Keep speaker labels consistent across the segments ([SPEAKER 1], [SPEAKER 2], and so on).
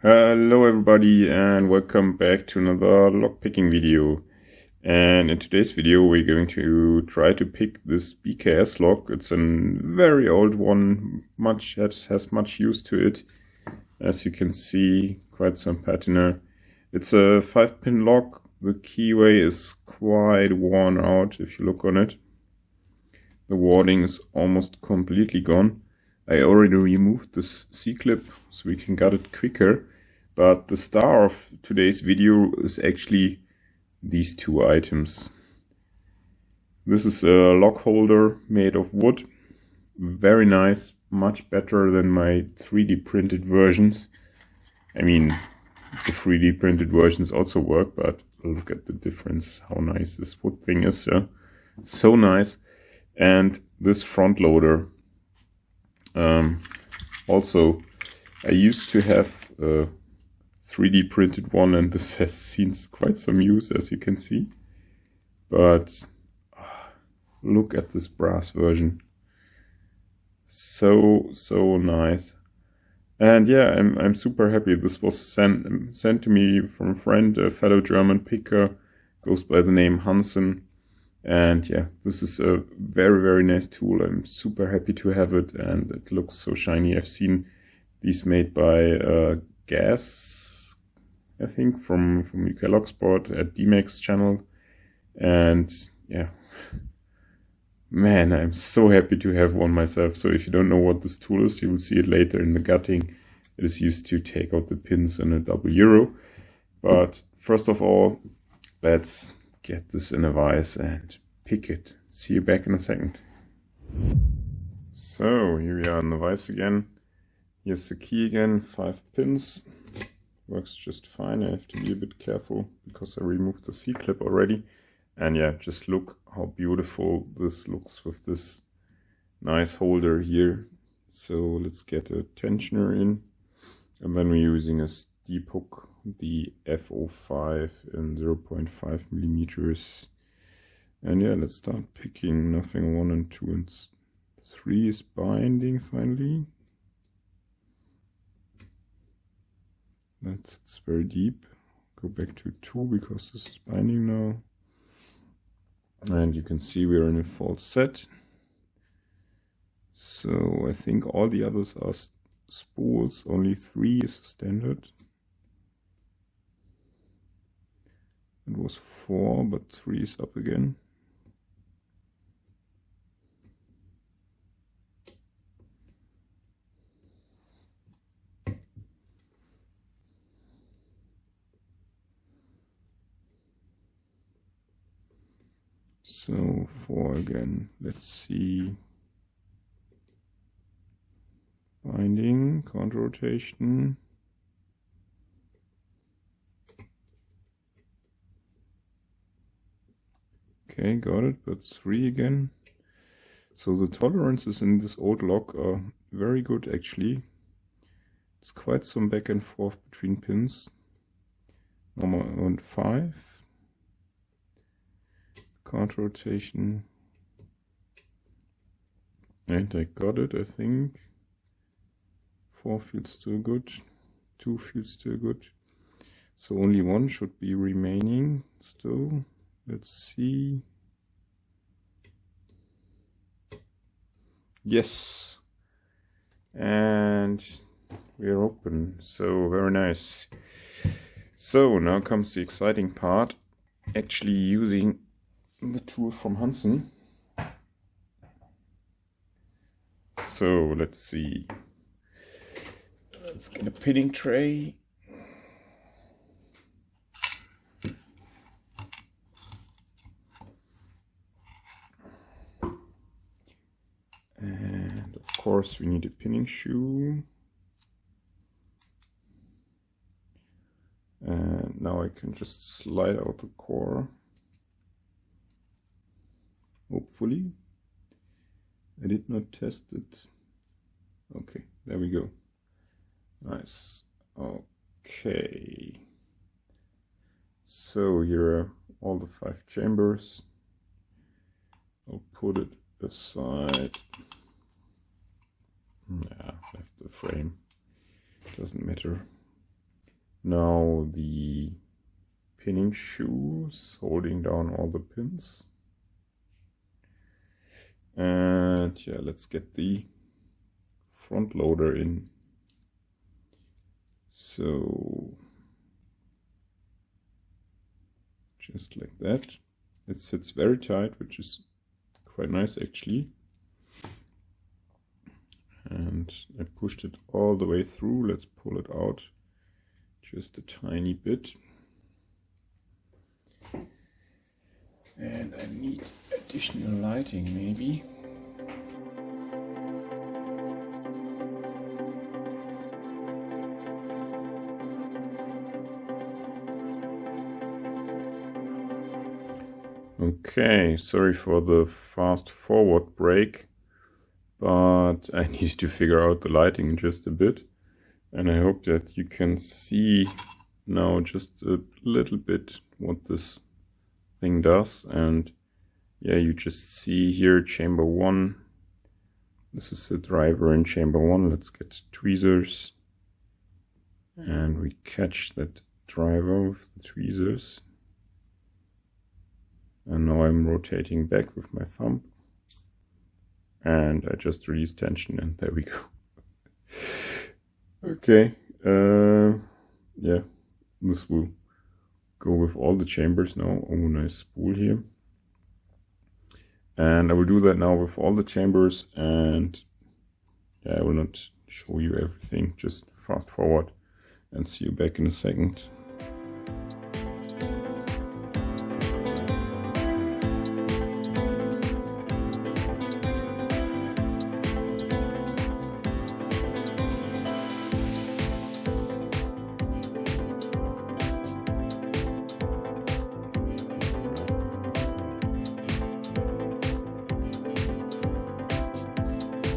[SPEAKER 1] Hello everybody and welcome back to another lockpicking video. And in today's video we're going to try to pick this BKS lock. It's a very old one, has much use to it. As you can see, quite some patina. It's a 5-pin lock. The keyway is quite worn out if you look on it. The warding is almost completely gone. I already removed this C-clip so we can get it quicker, but the star of today's video is actually these two items. This is a lock holder made of wood, very nice, much better than my 3D printed versions. I mean, the 3D printed versions also work, but look at the difference, how nice this wood thing is. So nice. And this front loader. Also, I used to have a 3D printed one, and this has seen quite some use, as you can see. But look at this brass version. So nice. And yeah, I'm super happy. This was sent to me from a friend, a fellow German picker, goes by the name Hunson. And yeah, this is a very nice tool. I'm super happy to have it, and it looks so shiny. I've seen these made by Gas, I think, from UK Locksport at D-Max channel. And yeah, man, I'm so happy to have one myself. So if you don't know what this tool is, you will see it later in the gutting. It is used to take out the pins in a double euro. But first of all, let's get this in a vise and pick it. See you back in a second. So here we are in the vise again. Here's the key again, 5 pins. Works just fine. I have to be a bit careful because I removed the C-clip already. And yeah, just look how beautiful this looks with this nice holder here. So let's get a tensioner in. And then we're using a steep hook, the F05 in 0.5 millimeters. And yeah, let's start picking. Nothing 1 and 2 and 3 is binding finally. It's very deep. Go back to 2 because this is binding now. And you can see we're in a false set. So I think all the others are spools, only 3 is standard. It was 4, but 3 is up again. So 4 again. Let's see. Binding, counter rotation. Okay, got it, but 3 again. So the tolerances in this old lock are very good actually. It's quite some back and forth between pins. Normal and 5. Counter rotation. And I got it, I think. 4 feels still good. 2 feels still good. So only 1 should be remaining still. Let's see. Yes. And we're open. So very nice. So now comes the exciting part. Actually using the tool from Hunson. So let's see. Let's get a pinning tray. And of course we need a pinning shoe. And now I can just slide out the core. Hopefully. I did not test it. Okay, there we go. Nice. Okay. So here are all the 5 chambers. I'll put it aside. Yeah, left the frame. Doesn't matter. now the pinning shoes holding down all the pins. And yeah, let's get the front loader in. So just like that. It sits very tight, which is quite nice actually. And I pushed it all the way through. Let's pull it out just a tiny bit. And I need additional lighting maybe. Okay, sorry for the fast forward break, but I need to figure out the lighting just a bit. And I hope that you can see now just a little bit what this thing does. And yeah, you just see here chamber 1. This is the driver in chamber 1. Let's get tweezers. And we catch that driver with the tweezers. And now I'm rotating back with my thumb. And I just release tension and there we go. Okay, yeah, this will go with all the chambers now. Oh, nice spool here. And I will do that now with all the chambers, and yeah, I will not show you everything, just fast forward and see you back in a second.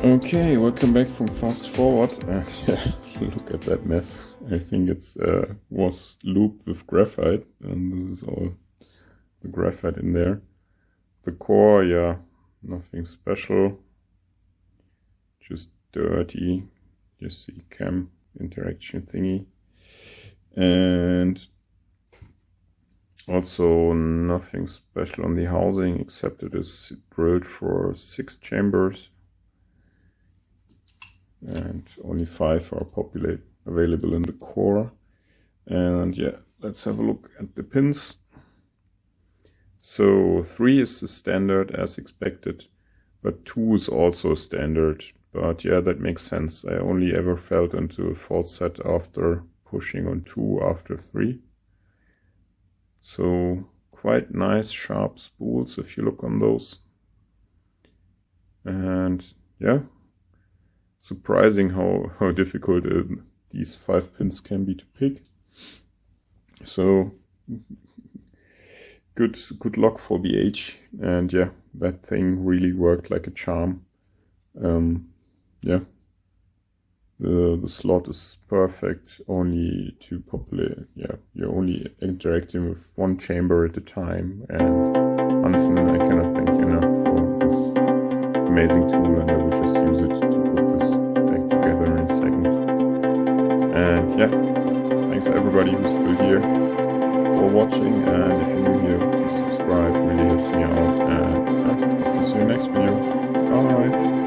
[SPEAKER 1] Okay, welcome back from fast forward, and yeah, look at that mess. I think it's was looped with graphite, and this is all the graphite in there. The core, yeah, nothing special, just dirty. You see cam interaction thingy, and also nothing special on the housing except it is drilled for 6 chambers. And only 5 are available in the core. And yeah, let's have a look at the pins. So 3 is the standard as expected, but 2 is also standard. But yeah, that makes sense. I only ever fell into a false set after pushing on 2 after 3. So quite nice sharp spools if you look on those. And yeah, surprising how difficult these 5 pins can be to pick. So good luck for the age. And yeah, that thing really worked like a charm. Yeah, the slot is perfect, only to populate. Yeah, you're only interacting with 1 chamber at a time. And Hunson, I cannot thank you enough for this amazing tool, and I will just use it to put this back together in a second. And yeah, thanks everybody who's still here for watching, and if you're new here, please subscribe, really helps me out, and I'll see you in the next video. Bye!